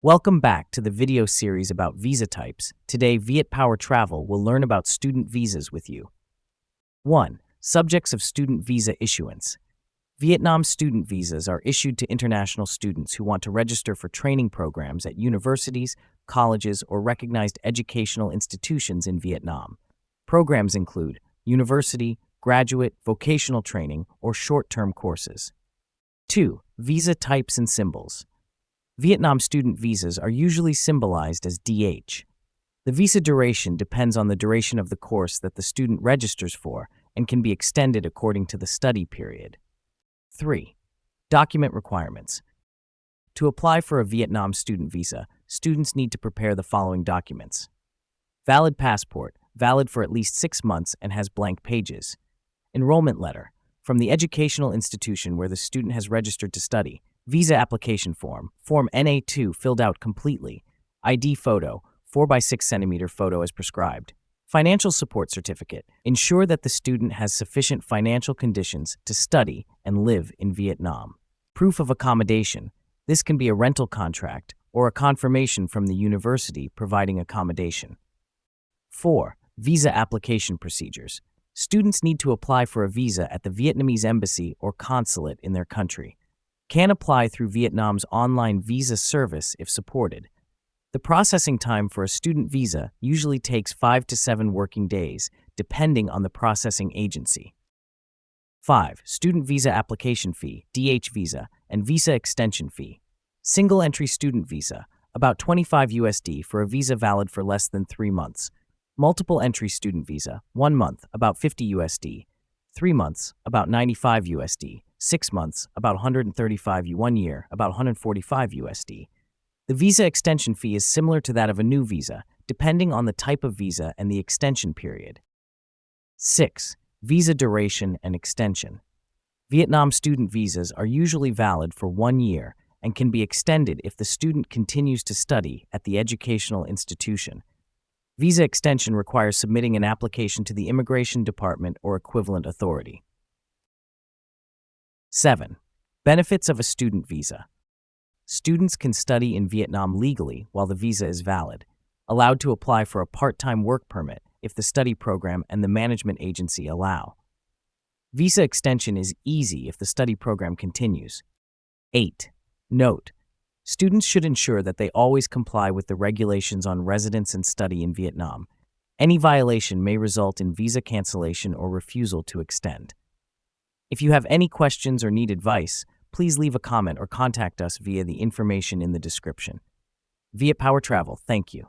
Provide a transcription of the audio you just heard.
Welcome back to the video series about visa types. Today, Vietpower Travel will learn about student visas with you. 1. Subjects of student visa issuance. Vietnam student visas are issued to international students who want to register for training programs at universities, colleges, or recognized educational institutions in Vietnam. Programs include university, graduate, vocational training, or short-term courses. 2. Visa types and symbols. Vietnam student visas are usually symbolized as DH. The visa duration depends on the duration of the course that the student registers for and can be extended according to the study period. 3. Document requirements. To apply for a Vietnam student visa, students need to prepare the following documents. Valid passport, valid for at least 6 months and has blank pages. Enrollment letter, from the educational institution where the student has registered to study. Visa application form, Form NA2 filled out completely. ID photo, 4x6 centimeter photo as prescribed. Financial support certificate, ensure that the student has sufficient financial conditions to study and live in Vietnam. Proof of accommodation, this can be a rental contract or a confirmation from the university providing accommodation. 4. Visa application procedures. Students need to apply for a visa at the Vietnamese embassy or consulate in their country. Can apply through Vietnam's online visa service if supported. The processing time for a student visa usually takes 5 to 7 working days, depending on the processing agency. 5. Student visa application fee, DH visa, and visa extension fee. Single entry student visa, about $25 USD for a visa valid for less than 3 months. Multiple entry student visa, 1 month, about $50 USD. 3 months, about $95 USD. 6 months, about $135 1 year, about $145 USD. The visa extension fee is similar to that of a new visa, depending on the type of visa and the extension period. 6. Visa duration and extension. Vietnam student visas are usually valid for 1 year and can be extended if the student continues to study at the educational institution. Visa extension requires submitting an application to the Immigration Department or equivalent authority. 7. Benefits of a student visa. Students can study in Vietnam legally while the visa is valid, allowed to apply for a part-time work permit if the study program and the management agency allow. Visa extension is easy if the study program continues. 8. Note: students should ensure that they always comply with the regulations on residence and study in Vietnam. Any violation may result in visa cancellation or refusal to extend. If you have any questions or need advice, please leave a comment or contact us via the information in the description. Vietpower Travel, thank you.